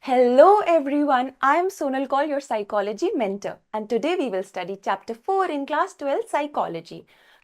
Hello everyone, I am Sonal Kaul, your psychology mentor, and today we will study chapter 4 in class 12 psychology.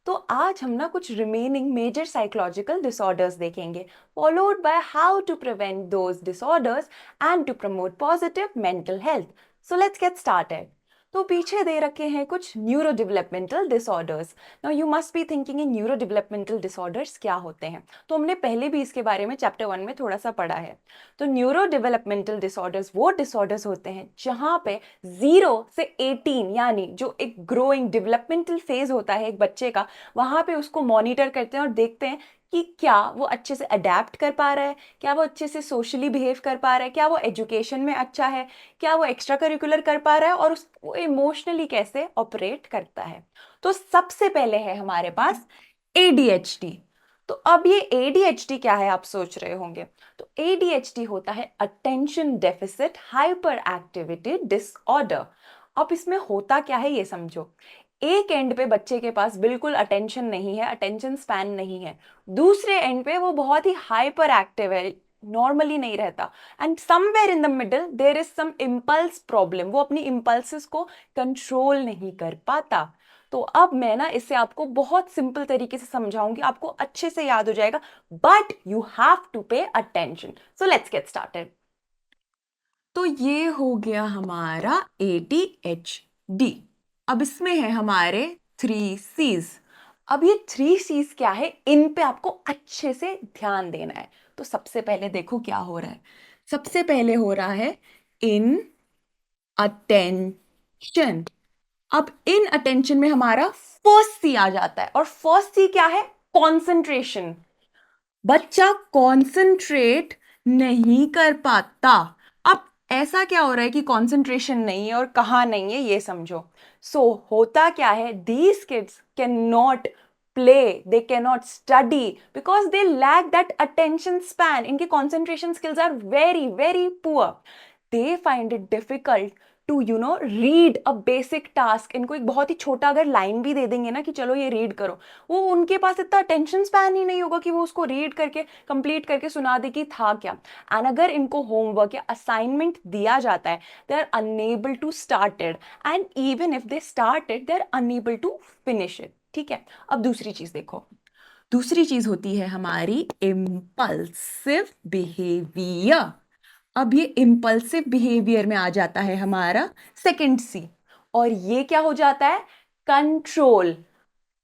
तो आज हम ना कुछ remaining major psychological disorders देखेंगे, followed by how to prevent those disorders and to promote positive mental health. So let's get started. तो पीछे दे रखे हैं कुछ neuro developmental disorders. Now you must be thinking in neuro developmental disorders क्या होते हैं. तो हमने पहले भी इसके बारे में चैप्टर 1 में थोड़ा सा पढ़ा है. तो न्यूरो डेवलपमेंटल डिसऑर्डर्स वो डिसऑर्डर्स होते हैं जहां पे 0 से 18 यानी जो एक ग्रोइंग डेवलपमेंटल फेज होता है एक बच्चे का, वहां पे उसको मॉनिटर करते हैं और देखते हैं कि क्या वो अच्छे से अडेप्ट कर पा रहा है, क्या वो अच्छे से सोशली बिहेव कर पा रहा है, क्या वो एजुकेशन में अच्छा है, क्या वो एक्स्ट्रा करिकुलर कर पा रहा है और वो इमोशनली कैसे ऑपरेट करता है. तो सबसे पहले है हमारे पास ADHD. तो अब ये ADHD क्या है आप सोच रहे होंगे. तो ADHD होता है attention deficit hyper activity disorder. अब इसमें होता क्या है ये समझो. एक एंड पे बच्चे के पास बिल्कुल अटेंशन नहीं है, अटेंशन स्पैन नहीं है. दूसरे एंड पे वो बहुत ही हाइपर एक्टिव है, नॉर्मली नहीं रहता. And somewhere in the middle there is some impulse problem, वो अपनी इम्पल्सेस को कंट्रोल नहीं कर पाता. तो अब मैं ना इसे आपको बहुत सिंपल तरीके से समझाऊंगी, आपको अच्छे से याद हो जाएगा, but you have to pay attention. So let's get started. तो ये हो गया हमारा ADHD. अब इसमें है हमारे 3 C's. अब ये 3 C's क्या है, इन पे आपको अच्छे से ध्यान देना है. तो सबसे पहले देखो क्या हो रहा है. सबसे पहले हो रहा है इन अटेंशन. अब इन अटेंशन में हमारा फर्स्ट सी आ जाता है और फर्स्ट सी क्या है, कॉन्सेंट्रेशन. बच्चा कॉन्सेंट्रेट नहीं कर पाता. अब ऐसा क्या हो रहा है कि कॉन्सेंट्रेशन नहीं है और कहाँ नहीं है ये समझो. होता क्या है, these kids can not play, they can not study because they lack that attention span. इनके concentration skills are very very poor. They find it difficult to read a basic task. इनको एक बहुत ही छोटा अगर लाइन भी दे देंगे ना कि चलो ये रीड करो, वो उनके पास इतना अटेंशन स्पैन ही नहीं होगा कि वो उसको रीड करके कंप्लीट करके सुना दे कि था क्या. एंड अगर इनको होमवर्क या असाइनमेंट दिया जाता है, they are unable to start it. And even if they start it, they are unable to finish it. ठीक है. अब दूसरी चीज देखो. दूसरी चीज होती है हमारी इम्पल्सिव बिहेवियर. अब ये इम्पल्सिव बिहेवियर में आ जाता है हमारा सेकंड सी. और ये क्या हो जाता है, कंट्रोल.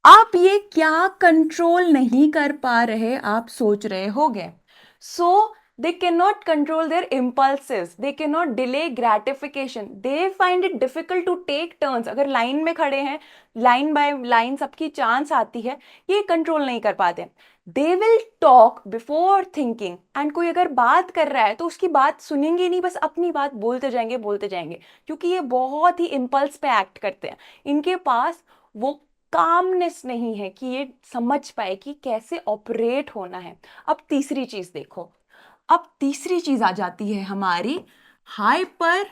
आप ये क्या कंट्रोल नहीं कर पा रहे आप सोच रहे होगे. So they can not control their impulses, they can not delay gratification, they find it difficult to take turns. अगर लाइन में खड़े हैं, लाइन बाय लाइन सबकी चांस आती है, ये कंट्रोल नहीं कर पाते. They will talk before thinking. And कोई अगर बात कर रहा है तो उसकी बात सुनेंगे नहीं, बस अपनी बात बोलते जाएंगे क्योंकि ये बहुत ही इम्पल्स पे एक्ट करते हैं. इनके पास वो कामनेस नहीं है कि ये समझ पाए कि कैसे ऑपरेट होना है. अब तीसरी चीज देखो. अब तीसरी चीज आ जाती है हमारी हाइपर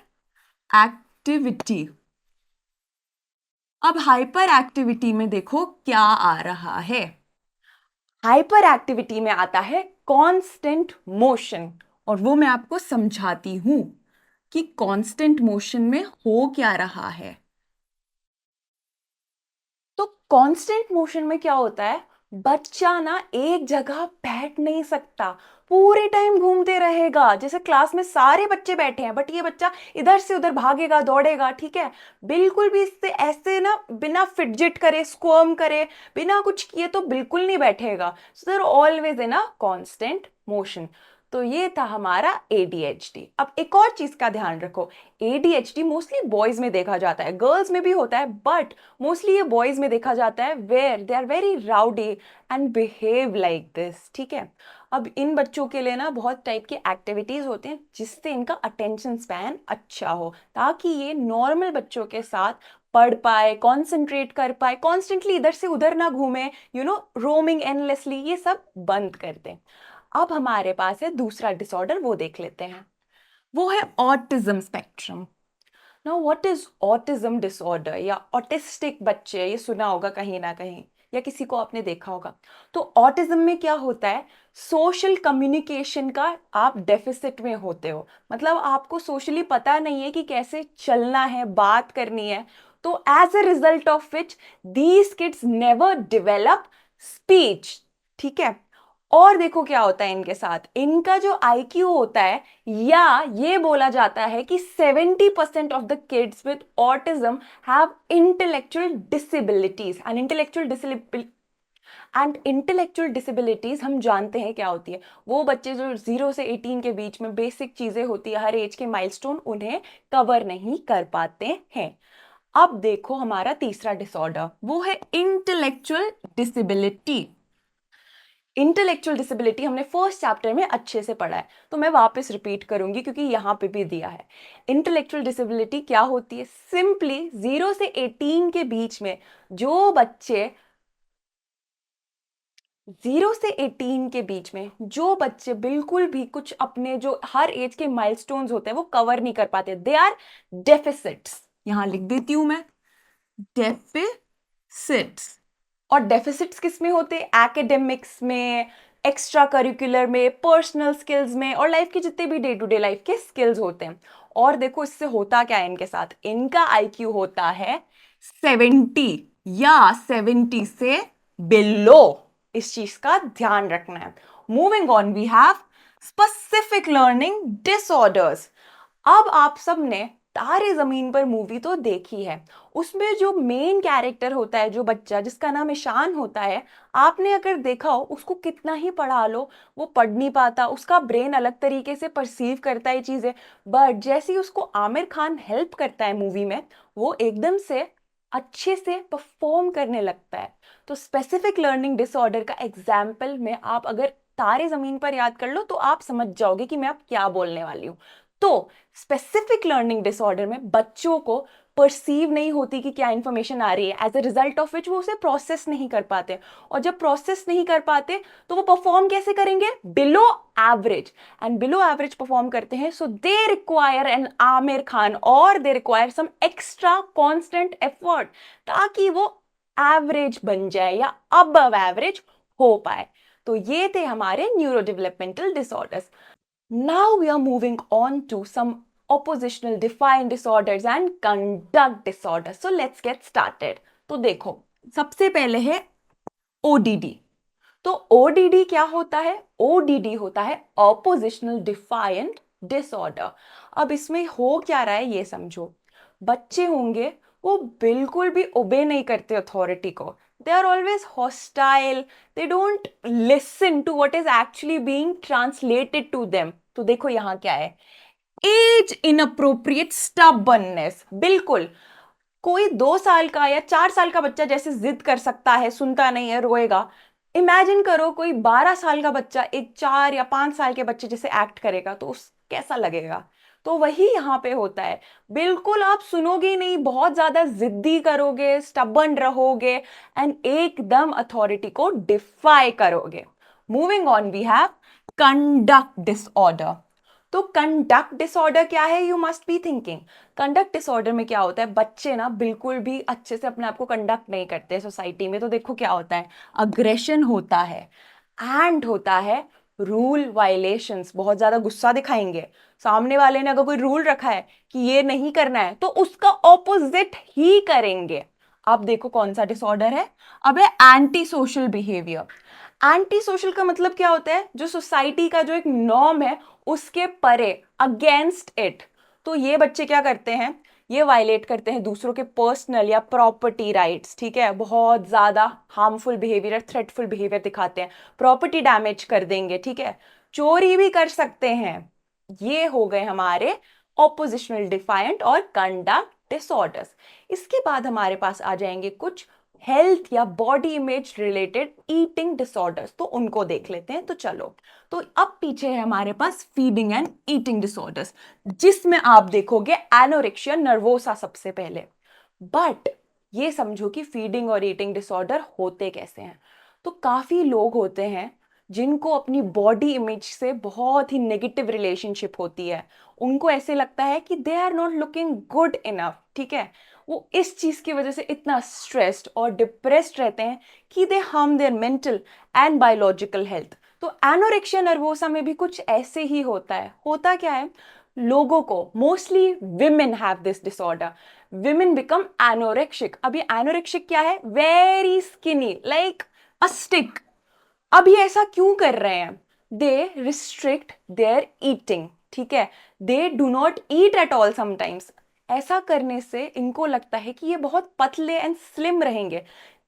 एक्टिविटी. अब हाइपर एक्टिविटी में देखो क्या आ रहा है. हाइपर एक्टिविटी में आता है कांस्टेंट मोशन. और वो मैं आपको समझाती हूं कि कांस्टेंट मोशन में हो क्या रहा है. तो कांस्टेंट मोशन में क्या होता है, बच्चा ना एक जगह बैठ नहीं सकता, पूरे टाइम घूमते रहेगा. जैसे क्लास में सारे बच्चे बैठे हैं बट ये बच्चा इधर से उधर भागेगा दौड़ेगा. ठीक है. बिल्कुल भी इससे ऐसे ना बिना फिडजिट करे, स्क्वर्म करे, बिना कुछ किए तो बिल्कुल नहीं बैठेगा. So they're always in a constant motion. तो ये था हमारा ADHD. अब एक और चीज का ध्यान रखो. ADHD मोस्टली बॉयज में देखा जाता है, गर्ल्स में भी होता है बट मोस्टली ये बॉयज में देखा जाता है, where they are very rowdy and behave like this. ठीक है. अब इन बच्चों के लिए ना बहुत टाइप की एक्टिविटीज होती हैं जिससे इनका अटेंशन स्पैन अच्छा हो, ताकि ये नॉर्मल बच्चों के साथ पढ़ पाए, कॉन्सेंट्रेट कर पाए, कॉन्स्टेंटली इधर से उधर ना घूमे, रोमिंग एंडलेसली, ये सब बंद कर दें. अब हमारे पास है दूसरा डिसऑर्डर, वो देख लेते हैं. वो है autism spectrum. Now what is autism disorder या ऑटिस्टिक बच्चे, ये सुना होगा कहीं ना कहीं या किसी को आपने देखा होगा. तो ऑटिज्म में क्या होता है, सोशल कम्युनिकेशन का आप डेफिसिट में होते हो, मतलब आपको सोशली पता नहीं है कि कैसे चलना है, बात करनी है। तो as a result of which these kids never develop speech. ठीक है। और देखो क्या होता है इनके साथ, इनका जो आईक्यू होता है, या ये बोला जाता है कि 70% of the kids with autism have intellectual disabilities. And intellectual disabilities हम जानते हैं क्या होती है। वो बच्चे जो 0 से 18 के बीच में बेसिक चीजें होती है, हर एज के माइलस्टोन उन्हें कवर नहीं कर पाते हैं। अब देखो हमारा तीसरा डिसऑर्डर, वो है इंटेलेक्चुअल डिसेबिलिटी। इंटेलेक्चुअल डिसेबिलिटी हमने फर्स्ट चैप्टर में अच्छे से पढ़ा है, तो मैं वापस रिपीट करूंगी क्योंकि यहां पे भी दिया है। इंटेलेक्चुअल डिसेबिलिटी क्या होती है? सिंपली 0 से 18 के बीच में जो बच्चे 0 से 18 के बीच में जो बच्चे बिल्कुल भी कुछ अपने जो हर एज के माइलस्टोन्स होते हैं वो कवर नहीं कर पाते, दे आर डेफिसिट्स। यहां लिख देती हूं मैं, डेफिसिट्स। और डेफिसिट्स किस में होते हैं? एकेडमिक्स में, एक्स्ट्रा करिकुलर में, पर्सनल स्किल्स में, और लाइफ के जितने भी डे टू डे लाइफ के स्किल्स होते हैं। और देखो इससे होता क्या है इनके साथ, इनका आईक्यू होता है 70 या 70 से बिलो। इस चीज का ध्यान रखना है। Moving on, we have specific learning disorders. अब आप सबने तारे जमीन पर मूवी तो देखी है, उसमें जो मेन कैरेक्टर होता है, जो बच्चा जिसका नाम ईशान होता है, आपने अगर देखा हो उसको कितना ही पढ़ा लो वो पढ़ नहीं पाता, उसका ब्रेन अलग तरीके से परसीव करता है चीजें। बट जैसे ही उसको आमिर खान हेल्प करता है मूवी में, वो एकदम से अच्छे से परफॉर्म करने लगता है। तो स्पेसिफिक लर्निंग डिसऑर्डर का एग्जाम्पल में आप अगर तारे जमीन पर याद कर लो तो आप समझ जाओगे कि मैं अब क्या बोलने वाली हूं। तो स्पेसिफिक लर्निंग डिसऑर्डर में बच्चों को परसीव नहीं होती कि क्या इंफॉर्मेशन आ रही है, as a result of which वो उसे प्रोसेस नहीं कर पाते। और जब प्रोसेस नहीं कर पाते तो वो परफॉर्म कैसे करेंगे? Below average. And below average perform करते हैं, so they require an Aamir Khan, और they require some extra constant effort, ताकि वो एवरेज बन जाए या अबव एवरेज हो पाए। तो ये थे हमारे neuro developmental disorders. Now we are moving on to some oppositional defiant disorders and conduct disorders. So let's get started. तो देखो सबसे पहले है ODD। तो ODD क्या होता है? ODD होता है ऑपोजिशनल डिफाइंट डिसऑर्डर। अब इसमें हो क्या रहा है ये समझो। बच्चे होंगे वो बिल्कुल भी ओबे नहीं करते अथॉरिटी को, they are always hostile, they don't listen to what is actually being translated to them. तो देखो यहां क्या है, एज इनअप्रोप्रिएट स्टबर्ननेस। बिल्कुल कोई 2 साल का या 4 साल का बच्चा जैसे जिद कर सकता है, सुनता नहीं है, रोएगा। इमेजिन करो कोई 12 साल का बच्चा एक 4 या 5 साल के बच्चे जैसे एक्ट करेगा तो उस कैसा लगेगा। तो वही यहाँ पे होता है, बिल्कुल आप सुनोगे ही नहीं, बहुत ज्यादा जिद्दी करोगे, स्टबर्न रहोगे, एंड एकदम अथॉरिटी को डिफाई करोगे। Moving on, we have conduct disorder. तो कंडक्ट डिसऑर्डर क्या है? You must be thinking. Conduct disorder में क्या होता है, बच्चे ना बिल्कुल भी अच्छे से अपने आप को कंडक्ट नहीं करते सोसाइटी में। तो देखो क्या होता है, अग्रेशन होता है, एंड होता है रूल वायलेशंस। बहुत ज्यादा गुस्सा दिखाएंगे, सामने वाले ने अगर कोई रूल रखा है कि ये नहीं करना है तो उसका ऑपोजिट ही करेंगे। अब देखो कौन सा डिसऑर्डर है, अब है anti social behaviour. Anti social का मतलब क्या होता है? जो सोसाइटी का जो एक नॉर्म है उसके परे, अगेंस्ट इट। तो ये बच्चे क्या करते हैं, ये वायलेट करते हैं दूसरों के पर्सनल या प्रॉपर्टी राइट्स। ठीक है, बहुत ज्यादा हार्मफुल बिहेवियर, थ्रेटफुल बिहेवियर दिखाते हैं, प्रॉपर्टी डैमेज कर देंगे। ठीक है, चोरी भी कर सकते हैं। ये हो गए हमारे ऑपोजिशनल डिफाइंट और कंडक्ट डिसऑर्डर्स। इसके बाद हमारे पास आ जाएंगे कुछ हेल्थ या body image related eating disorders, तो उनको देख लेते हैं। तो चलो, तो अब पीछे है हमारे पास फीडिंग एंड ईटिंग डिसऑर्डर्स, जिसमें आप देखोगे एनोरेक्सिया नर्वोसा सबसे पहले। बट ये समझो कि फीडिंग और ईटिंग डिसऑर्डर होते कैसे हैं। तो काफी लोग होते हैं जिनको अपनी बॉडी इमेज से बहुत ही नेगेटिव रिलेशनशिप होती है, उनको ऐसे लगता है कि they are not looking good enough. ठीक है, वो इस चीज की वजह से इतना स्ट्रेस्ड और डिप्रेस्ड रहते हैं कि they harm their mental and biological health. तो तो एनोरेक्सिया नर्वोसा में भी कुछ ऐसे ही होता है। होता क्या है, लोगों को, mostly women have this disorder, women become anorexic. अभी एनोरेक्शिक क्या है, very skinny like a stick. अब ये ऐसा क्यों कर रहे हैं, दे रिस्ट्रिक्ट देयर ईटिंग, ठीक है, दे do not eat at all sometimes. ऐसा करने से इनको लगता है कि ये बहुत पतले एंड स्लिम रहेंगे,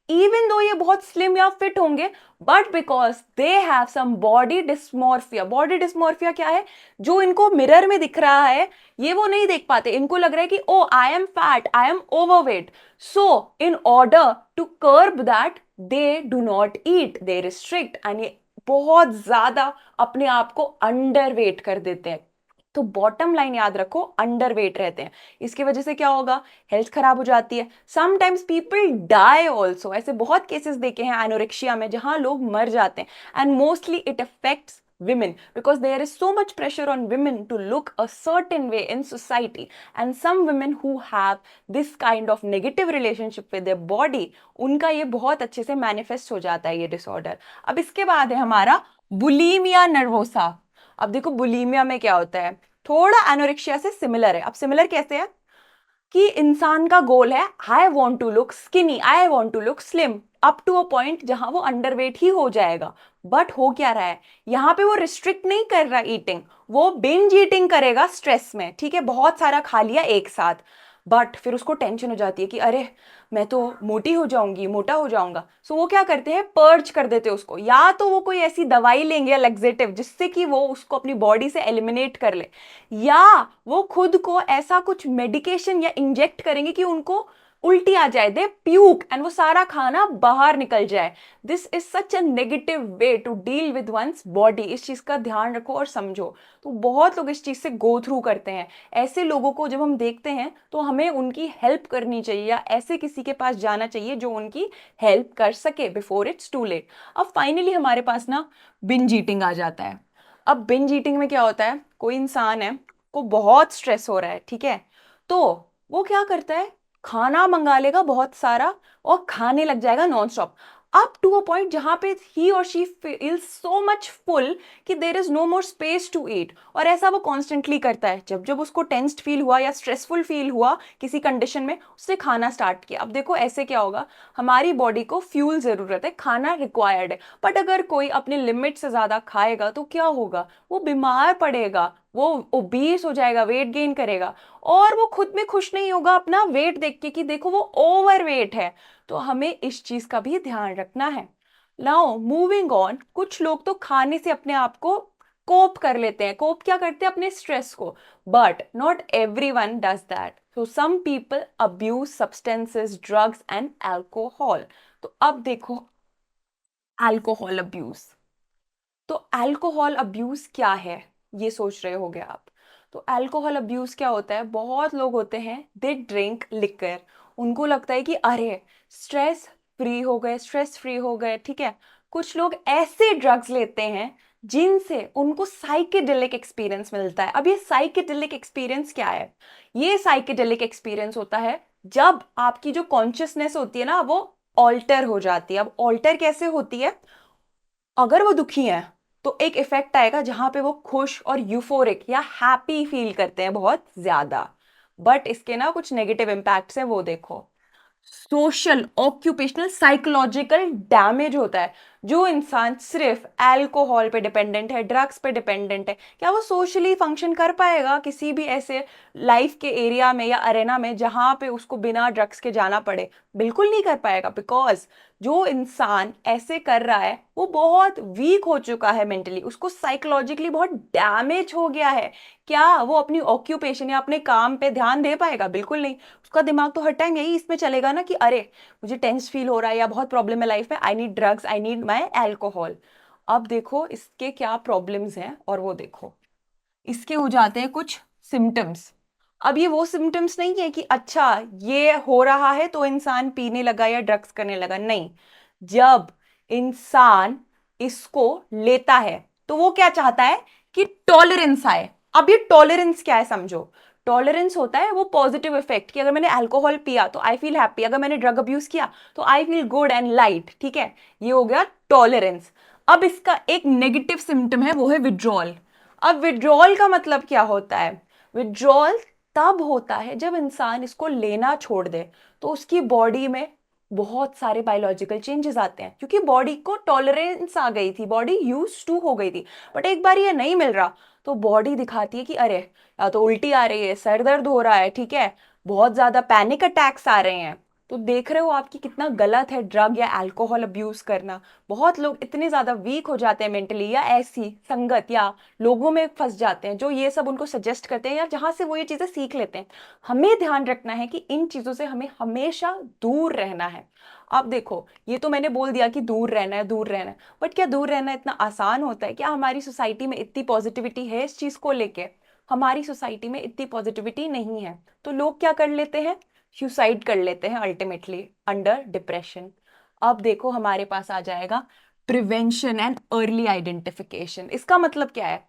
इवन दो ये बहुत स्लिम या फिट होंगे, but because they have some body dysmorphia. Body dysmorphia क्या है, जो इनको मिरर में दिख रहा है ये वो नहीं देख पाते, इनको लग रहा है कि oh I am fat, I am overweight. So in order to curb that they do not eat, they restrict, and ये बहुत ज्यादा अपने आप को अंडर वेट कर देते हैं। तो बॉटम लाइन याद रखो, अंडर वेट रहते हैं। इसकी वजह से क्या होगा, हेल्थ खराब हो जाती है, समटाइम्स पीपल डाई ऑल्सो। ऐसे बहुत केसेस देखे हैं एनोरेक्सिया में जहां लोग मर जाते हैं, and mostly it affects women because there is so much pressure on women to look a certain way in society, and some women who have this kind of negative relationship with their body, उनका ये बहुत अच्छे से manifest हो जाता है ये disorder. अब इसके बाद है हमारा बुलीमिया नर्वोसा। अब देखो बुलीमिया में क्या होता है, थोड़ा एनोरेक्सिया से सिमिलर है। अब सिमिलर कैसे है कि इंसान का गोल है I want to look skinny, I want to look slim, up to a point जहां वो अंडरवेट ही हो जाएगा। बट हो क्या रहा है, यहाँ पे वो रिस्ट्रिक्ट नहीं कर रहा ईटिंग, वो बिंज ईटिंग करेगा स्ट्रेस में, ठीक है, बहुत सारा खा लिया एक साथ। बट फिर उसको टेंशन हो जाती है कि अरे मैं तो मोटी हो जाऊंगी, मोटा हो जाऊंगा। सो वो क्या करते हैं, पर्ज कर देते हैं उसको, या तो वो कोई ऐसी दवाई लेंगे या लैक्सेटिव जिससे कि वो उसको अपनी बॉडी से एलिमिनेट कर ले, या वो खुद को ऐसा कुछ मेडिकेशन या इंजेक्ट करेंगे कि उनको उल्टी आ जाए, दे प्यूक, एंड वो सारा खाना बाहर निकल जाए। This is such a negative way to deal with one's body. इस चीज का ध्यान रखो और समझो। तो बहुत लोग इस चीज से गो थ्रू करते हैं। ऐसे लोगों को जब हम देखते हैं तो हमें उनकी हेल्प करनी चाहिए, या ऐसे किसी के पास जाना चाहिए जो उनकी हेल्प कर सके बिफोर इट्स टू लेट। अब फाइनली हमारे पास ना बिंज ईटिंग आ जाता है। अब बिंज ईटिंग में क्या होता है, कोई इंसान है को बहुत स्ट्रेस हो रहा है, ठीक है, तो वो क्या करता है, खाना मंगा लेगा बहुत सारा और खाने लग जाएगा non stop, up to a point जहां पे ही और she feel so much full कि there is no more space to eat. और ऐसा वो कॉन्स्टेंटली करता है, जब जब उसको टेंस्ड फील हुआ या स्ट्रेसफुल फील हुआ किसी कंडीशन में, उससे खाना स्टार्ट किया। अब देखो ऐसे क्या होगा, हमारी बॉडी को फ्यूल जरूरत है, खाना रिक्वायर्ड है, बट अगर कोई अपने लिमिट से ज्यादा खाएगा तो क्या होगा, वो बीमार पड़ेगा, वो ओबीस हो जाएगा, वेट गेन करेगा, और वो खुद में खुश नहीं होगा अपना वेट देख के कि देखो वो ओवर वेट है। तो हमें इस चीज का भी ध्यान रखना है। नाउ मूविंग ऑन, कुछ लोग तो खाने से अपने आप को कोप कर लेते हैं। कोप क्या करते हैं, अपने स्ट्रेस को, but not everyone does that. So some people abuse substances, drugs and alcohol. तो अब देखो अल्कोहल अब्यूज, तो अल्कोहल अब्यूज क्या है, ये सोच रहे होगे आप। तो अल्कोहल अब्यूज क्या होता है, बहुत लोग होते हैं दे ड्रिंक लिकर, उनको लगता है कि अरे स्ट्रेस फ्री हो गए, स्ट्रेस फ्री हो गए, ठीक है। कुछ लोग ऐसे ड्रग्स लेते हैं जिनसे उनको साइकेडेलिक एक्सपीरियंस मिलता है। अब ये साइकेडेलिक एक्सपीरियंस क्या है, ये साइकेडेलिक एक्सपीरियंस होता है जब आपकी जो कॉन्शियसनेस होती है ना वो ऑल्टर हो जाती है। अब ऑल्टर कैसे होती है, अगर वो दुखी है तो एक इफेक्ट आएगा जहां पे वो खुश और यूफोरिक या हैप्पी फील करते हैं बहुत ज्यादा। बट इसके ना कुछ नेगेटिव इंपैक्ट्स हैं, वो देखो। सोशल, ऑक्यूपेशनल, साइकोलॉजिकल डैमेज होता है। जो इंसान सिर्फ अल्कोहल पे डिपेंडेंट है, ड्रग्स पे डिपेंडेंट है, क्या वो सोशली फंक्शन कर पाएगा किसी भी ऐसे लाइफ के एरिया में या अरेना में जहां पे उसको बिना ड्रग्स के जाना पड़े? बिल्कुल नहीं कर पाएगा, बिकॉज जो इंसान ऐसे कर रहा है वो बहुत वीक हो चुका है मेंटली, उसको साइकोलॉजिकली बहुत डैमेज हो गया है। क्या वो अपनी ऑक्यूपेशन या अपने काम पे ध्यान दे पाएगा? बिल्कुल नहीं। उसका दिमाग तो हर टाइम यही इसमें चलेगा ना कि अरे मुझे टेंस फील हो रहा है या बहुत प्रॉब्लम है लाइफ में, I need drugs, I need my alcohol. अब देखो इसके क्या प्रॉब्लम्स हैं, और वो देखो इसके हो जाते हैं कुछ सिम्टम्स। अब ये वो सिम्टम्स नहीं है कि अच्छा ये हो रहा है तो इंसान पीने लगा या ड्रग्स करने लगा, नहीं। जब इंसान इसको लेता है तो वो क्या चाहता है कि टॉलरेंस आए। अब ये टॉलरेंस क्या है समझो, टॉलरेंस होता है वो पॉजिटिव इफेक्ट कि अगर मैंने अल्कोहल पिया तो आई फील हैप्पी, अगर मैंने ड्रग अब्यूज किया तो I feel good and light, ठीक है, ये हो गया टॉलरेंस। अब इसका एक नेगेटिव सिम्टम है, वो है विड्रॉल। अब विड्रॉल का मतलब क्या होता है? विड्रॉल तब होता है जब इंसान इसको लेना छोड़ दे, तो उसकी बॉडी में बहुत सारे बायोलॉजिकल चेंजेस आते हैं, क्योंकि बॉडी को टॉलरेंस आ गई थी, बॉडी यूज टू हो गई थी। बट एक बार ये नहीं मिल रहा, तो बॉडी दिखाती है कि अरे, या तो उल्टी आ रही है, सर दर्द हो रहा है, ठीक है, बहुत ज्यादा पैनिक अटैक्स आ रहे हैं। तो देख रहे हो आपकी कितना गलत है ड्रग या अल्कोहल अब्यूज करना। बहुत लोग इतने ज्यादा वीक हो जाते हैं मेंटली, या ऐसी संगत या लोगों में फंस जाते हैं जो ये सब उनको सजेस्ट करते हैं, या जहां से वो ये चीजें सीख लेते हैं। हमें ध्यान रखना है कि इन चीजों से हमें हमेशा दूर रहना है। अब देखो, ये तो मैंने बोल दिया कि दूर रहना है, दूर रहना है, बट क्या दूर रहना इतना आसान होता है? क्या हमारी सोसाइटी में इतनी पॉजिटिविटी है इस चीज को लेके? हमारी सोसाइटी में इतनी पॉजिटिविटी नहीं है, तो लोग क्या कर लेते हैं? सुसाइड कर लेते हैं अल्टीमेटली अंडर डिप्रेशन। अब देखो, हमारे पास आ जाएगा प्रिवेंशन एंड अर्ली आइडेंटिफिकेशन। इसका मतलब क्या है?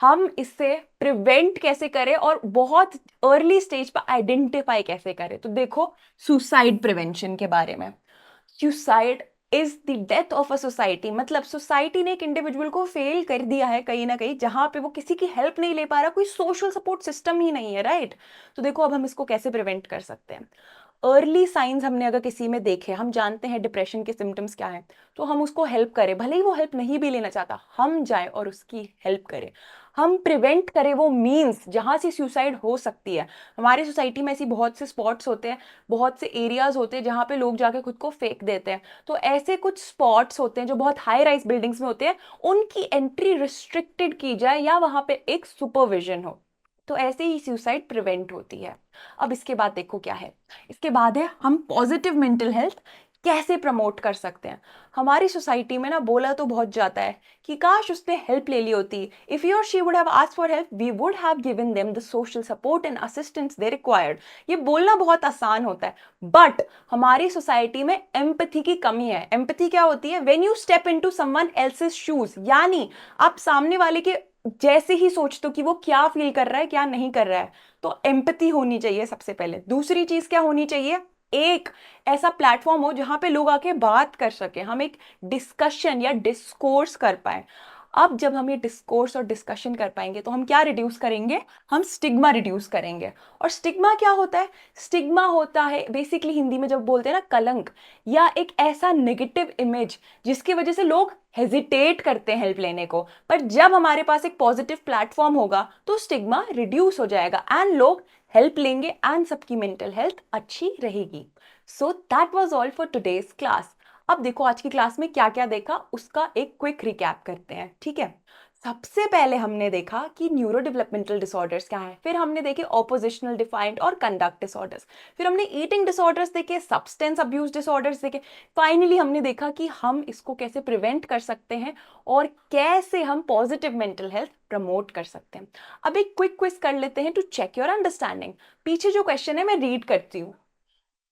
हम इससे प्रिवेंट कैसे करें और बहुत अर्ली स्टेज पर आइडेंटिफाई कैसे करें। तो देखो, सुसाइड प्रिवेंशन के बारे में। Suicide is the death of a society, मतलब सोसाइटी ने एक इंडिविजुअल को फेल कर दिया है कहीं ना कहीं, जहां पे वो किसी की हेल्प नहीं ले पा रहा, कोई सोशल सपोर्ट सिस्टम ही नहीं है, राइट? तो देखो, अब हम इसको कैसे प्रिवेंट कर सकते हैं। अर्ली साइंस हमने अगर किसी में देखे, हम जानते हैं डिप्रेशन के सिम्टम्स क्या हैं, तो हम उसको हेल्प करें, भले ही वो हेल्प नहीं भी लेना चाहता, हम जाएं और उसकी हेल्प करें। हम प्रिवेंट करें वो मीन्स जहां से सुसाइड हो सकती है। हमारी सोसाइटी में ऐसी बहुत से स्पॉट्स होते हैं, बहुत से एरियाज होते हैं जहां पे लोग जाके खुद को फेंक देते हैं। तो ऐसे कुछ स्पॉट्स होते हैं जो बहुत हाई राइज बिल्डिंग्स में होते हैं, उनकी एंट्री रिस्ट्रिक्टेड की जाए, या वहां पे एक सुपरविजन हो, तो ऐसे ही सुसाइड प्रिवेंट होती है। अब इसके बाद देखो क्या है। इसके बाद है हम पॉजिटिव मेंटल हेल्थ कैसे प्रमोट कर सकते हैं। हमारी सोसाइटी में ना बोला तो बहुत जाता है कि काश उसने हेल्प ले ली होती, इफ ही और she would have asked for help we would have given them the social support and assistance they required. ये बोलना बहुत आसान होता है, बट हमारी सोसाइटी में एम्पैथी की कमी है। एम्पैथी क्या होती है? When you step into someone else's shoes, यानी आप सामने वाले के जैसे ही सोचते हो कि वो क्या फील कर रहा है, क्या नहीं कर रहा है। तो एम्पैथी होनी चाहिए सबसे पहले। दूसरी चीज क्या होनी चाहिए? एक ऐसा प्लेटफॉर्म हो जहां पे लोग आके बात कर सके, हम एक डिस्कशन या डिस्कोर्स कर पाए। अब जब हम ये डिस्कोर्स और डिस्कशन कर पाएंगे, तो हम क्या रिड्यूस करेंगे? हम स्टिग्मा रिड्यूस करेंगे। और स्टिग्मा क्या होता है? स्टिग्मा होता है बेसिकली, हिंदी में जब बोलते हैं ना, कलंक, या एक ऐसा नेगेटिव इमेज जिसकी वजह से लोग हेजिटेट करते हैं हेल्प लेने को। पर जब हमारे पास एक पॉजिटिव प्लेटफॉर्म होगा, तो स्टिग्मा रिड्यूस हो जाएगा एंड लोग हेल्प लेंगे एंड सबकी मेंटल हेल्थ अच्छी रहेगी। So that was all for today's class. अब देखो, आज की क्लास में क्या क्या देखा उसका एक क्विक रिकैप करते हैं, ठीक है? सबसे पहले हमने देखा कि न्यूरो डेवलपमेंटल डिसऑर्डर्स क्या है, फिर हमने देखे ऑपोजिशनल डिफाइंड और कंडक्ट डिसऑर्डर्स, फिर हमने ईटिंग डिसऑर्डर्स देखे, सब्सटेंस अब्यूज डिसऑर्डर्स देखे, फाइनली हमने देखा कि हम इसको कैसे प्रिवेंट कर सकते हैं और कैसे हम पॉजिटिव मेंटल हेल्थ प्रमोट कर सकते हैं। अब एक क्विक क्विज कर लेते हैं टू चेक योर अंडरस्टैंडिंग। पीछे जो क्वेश्चन है मैं रीड करती हूँ।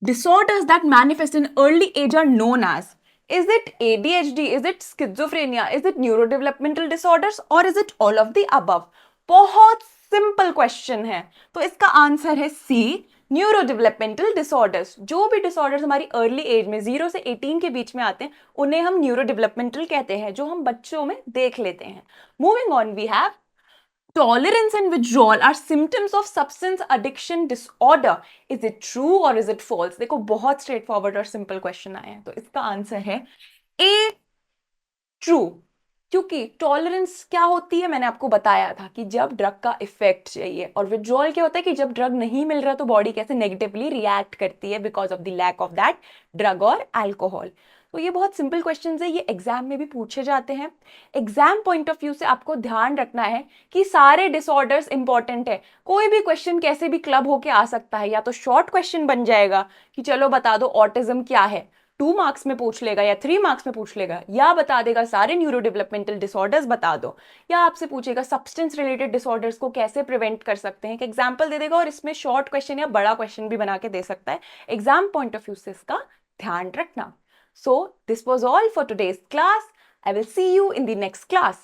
Disorders that manifest in early age are known as, is it ADHD, is it schizophrenia, is it neurodevelopmental disorders, or is it all of the above? बहुत simple question है, तो इसका आंसर है सी, neuro developmental disorders. जो भी disorders हमारी early as में 0 से 18 के बीच में आते हैं, उन्हें हम न्यूरो डेवलपमेंटल कहते हैं, जो हम बच्चों में देख लेते हैं। Moving on, we have tolerance and withdrawal are symptoms of substance addiction disorder. Is it true or is it false? देखो, बहुत स्ट्रेट फॉरवर्ड और सिंपल क्वेश्चन आए हैं, तो इसका आंसर है ए, ट्रू। क्योंकि टॉलरेंस क्या होती है, मैंने आपको बताया था कि जब ड्रग का इफेक्ट चाहिए, और विड्रॉल क्या होता है कि जब ड्रग नहीं मिल रहा तो बॉडी कैसे नेगेटिवली रिएक्ट करती है because of the lack of that drug और अल्कोहल। तो ये बहुत सिंपल क्वेश्चंस है, ये एग्जाम में भी पूछे जाते हैं। एग्जाम पॉइंट ऑफ व्यू से आपको ध्यान रखना है कि सारे डिसऑर्डर्स इंपॉर्टेंट है। कोई भी क्वेश्चन कैसे भी क्लब होके आ सकता है, या तो शॉर्ट क्वेश्चन बन जाएगा कि चलो बता दो ऑटिज्म क्या है, 2 मार्क्स में पूछ लेगा या 3 मार्क्स में पूछ लेगा, या बता देगा सारे न्यूरो डेवलपमेंटल डिसऑर्डर्स बता दो, या आपसे पूछेगा सब्सटेंस रिलेटेड डिसऑर्डर्स को कैसे प्रिवेंट कर सकते हैं, एक एग्जांपल दे देगा, और इसमें शॉर्ट क्वेश्चन या बड़ा क्वेश्चन भी बना के दे सकता है। एग्जाम पॉइंट ऑफ व्यू से इसका ध्यान रखना। So this was all for today's class. I will see you in the next class.